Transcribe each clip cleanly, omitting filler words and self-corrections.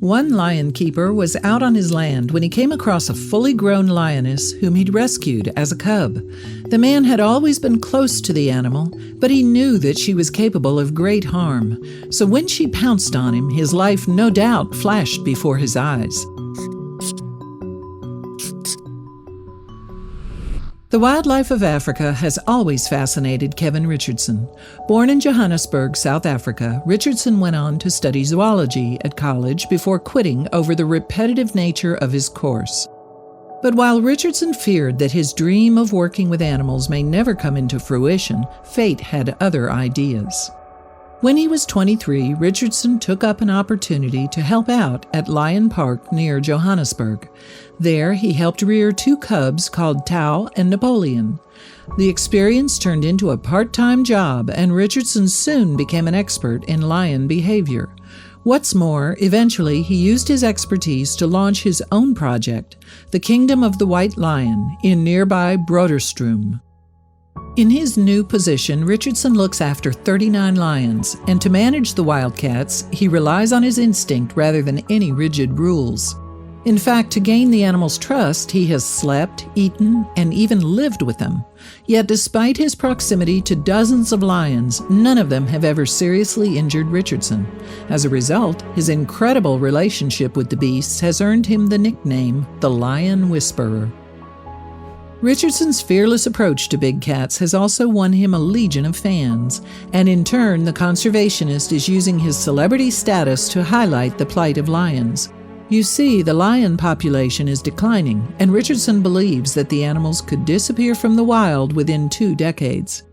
One lion keeper was out on his land when he came across a fully grown lioness whom he'd rescued as a cub. The man had always been close to the animal, but he knew that she was capable of great harm. So when she pounced on him, his life no doubt flashed before his eyes. The wildlife of Africa has always fascinated Kevin Richardson. Born in Johannesburg, South Africa, Richardson went on to study zoology at college before quitting over the repetitive nature of his course. But while Richardson feared that his dream of working with animals may never come into fruition, fate had other ideas. When he was 23, Richardson took up an opportunity to help out at Lion Park near Johannesburg. There, he helped rear 2 cubs called Tau and Napoleon. The experience turned into a part-time job, and Richardson soon became an expert in lion behavior. What's more, eventually he used his expertise to launch his own project, the Kingdom of the White Lion, in nearby Broderstroom. In his new position, Richardson looks after 39 lions, and to manage the wildcats, he relies on his instinct rather than any rigid rules. In fact, to gain the animals' trust, he has slept, eaten, and even lived with them. Yet despite his proximity to dozens of lions, none of them have ever seriously injured Richardson. As a result, his incredible relationship with the beasts has earned him the nickname the Lion Whisperer. Richardson's fearless approach to big cats has also won him a legion of fans, and in turn, the conservationist is using his celebrity status to highlight the plight of lions. You see, the lion population is declining, and Richardson believes that the animals could disappear from the wild within 2 decades.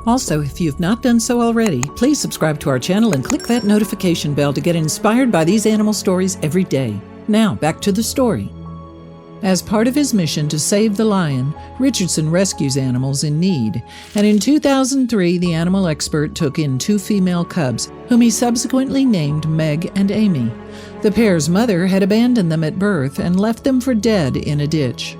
Also, if you've not done so already, please subscribe to our channel and click that notification bell to get inspired by these animal stories every day. Now, back to the story. As part of his mission to save the lion, Richardson rescues animals in need, and in 2003 the animal expert took in 2 female cubs, whom he subsequently named Meg and Amy. The pair's mother had abandoned them at birth and left them for dead in a ditch.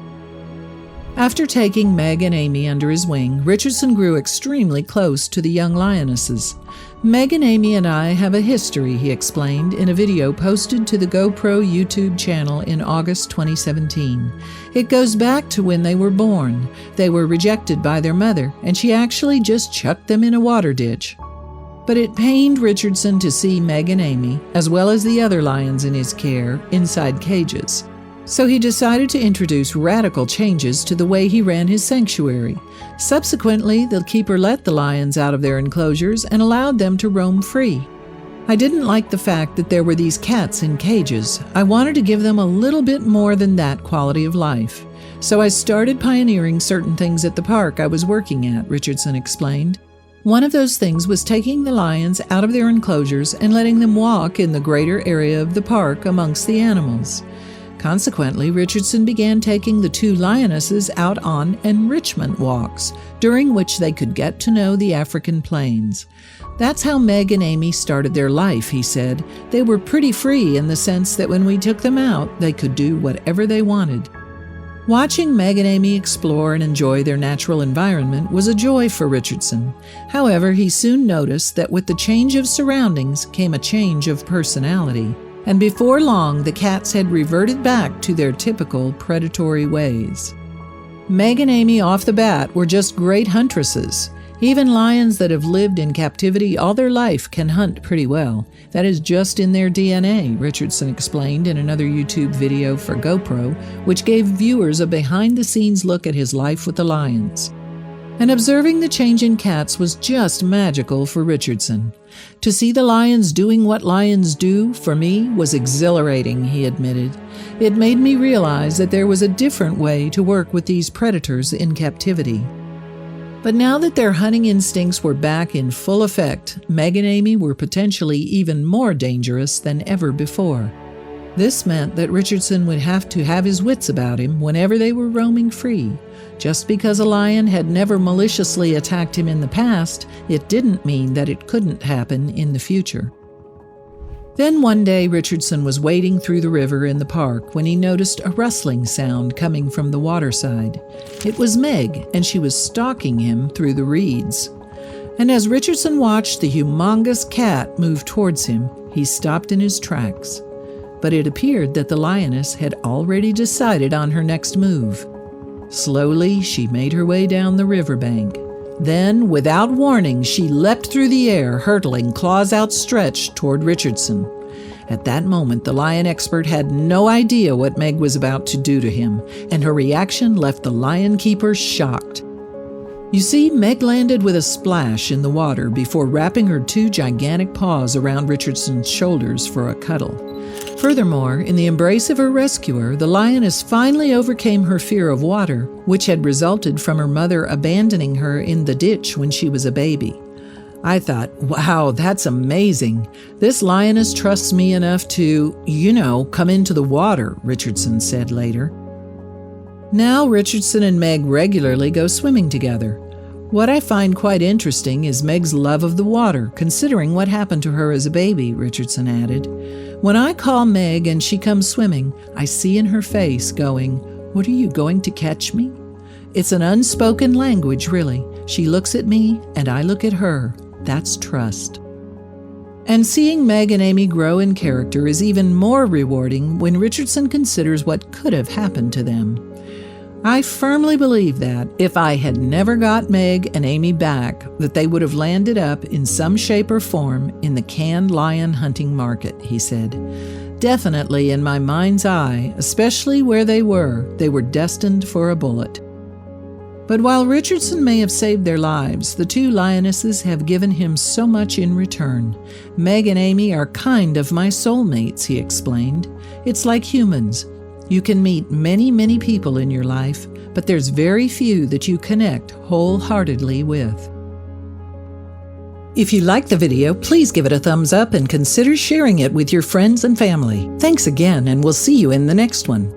After taking Meg and Amy under his wing, Richardson grew extremely close to the young lionesses. Meg and Amy and I have a history, he explained in a video posted to the GoPro YouTube channel in August 2017. It goes back to when they were born. They were rejected by their mother, and she actually just chucked them in a water ditch. But it pained Richardson to see Meg and Amy, as well as the other lions in his care, inside cages. So he decided to introduce radical changes to the way he ran his sanctuary. Subsequently, the keeper let the lions out of their enclosures and allowed them to roam free. I didn't like the fact that there were these cats in cages. I wanted to give them a little bit more than that quality of life. So I started pioneering certain things at the park I was working at, Richardson explained. One of those things was taking the lions out of their enclosures and letting them walk in the greater area of the park amongst the animals. Consequently, Richardson began taking the 2 lionesses out on enrichment walks, during which they could get to know the African plains. That's how Meg and Amy started their life, he said. They were pretty free in the sense that when we took them out, they could do whatever they wanted. Watching Meg and Amy explore and enjoy their natural environment was a joy for Richardson. However, he soon noticed that with the change of surroundings came a change of personality. And before long, the cats had reverted back to their typical predatory ways. Meg and Amy off the bat were just great huntresses. Even lions that have lived in captivity all their life can hunt pretty well. That is just in their DNA, Richardson explained in another YouTube video for GoPro, which gave viewers a behind-the-scenes look at his life with the lions. And observing the change in cats was just magical for Richardson. To see the lions doing what lions do, for me, was exhilarating, he admitted. It made me realize that there was a different way to work with these predators in captivity. But now that their hunting instincts were back in full effect, Meg and Amy were potentially even more dangerous than ever before. This meant that Richardson would have to have his wits about him whenever they were roaming free. Just because a lion had never maliciously attacked him in the past, it didn't mean that it couldn't happen in the future. Then one day Richardson was wading through the river in the park when he noticed a rustling sound coming from the waterside. It was Meg, and she was stalking him through the reeds. And as Richardson watched the humongous cat move towards him, he stopped in his tracks. but it appeared that the lioness had already decided on her next move. Slowly, she made her way down the riverbank. Then, without warning, she leapt through the air, hurtling, claws outstretched toward Richardson. At that moment, the lion expert had no idea what Meg was about to do to him, and her reaction left the lion keeper shocked. You see, Meg landed with a splash in the water before wrapping her 2 gigantic paws around Richardson's shoulders for a cuddle. Furthermore, in the embrace of her rescuer, the lioness finally overcame her fear of water, which had resulted from her mother abandoning her in the ditch when she was a baby. I thought, wow, that's amazing. This lioness trusts me enough to, come into the water, Richardson said later. Now Richardson and Meg regularly go swimming together. What I find quite interesting is Meg's love of the water, considering what happened to her as a baby, Richardson added. When I call Meg and she comes swimming, I see in her face going, "What are you going to catch me?" It's an unspoken language, really. She looks at me and I look at her. That's trust. And seeing Meg and Amy grow in character is even more rewarding when Richardson considers what could have happened to them. I firmly believe that if I had never got Meg and Amy back, that they would have landed up in some shape or form in the canned lion hunting market, he said. Definitely in my mind's eye, especially where they were destined for a bullet. But while Richardson may have saved their lives, the 2 lionesses have given him so much in return. Meg and Amy are kind of my soulmates, he explained. It's like humans. You can meet many, many people in your life, but there's very few that you connect wholeheartedly with. If you liked the video, please give it a thumbs up and consider sharing it with your friends and family. Thanks again, and we'll see you in the next one.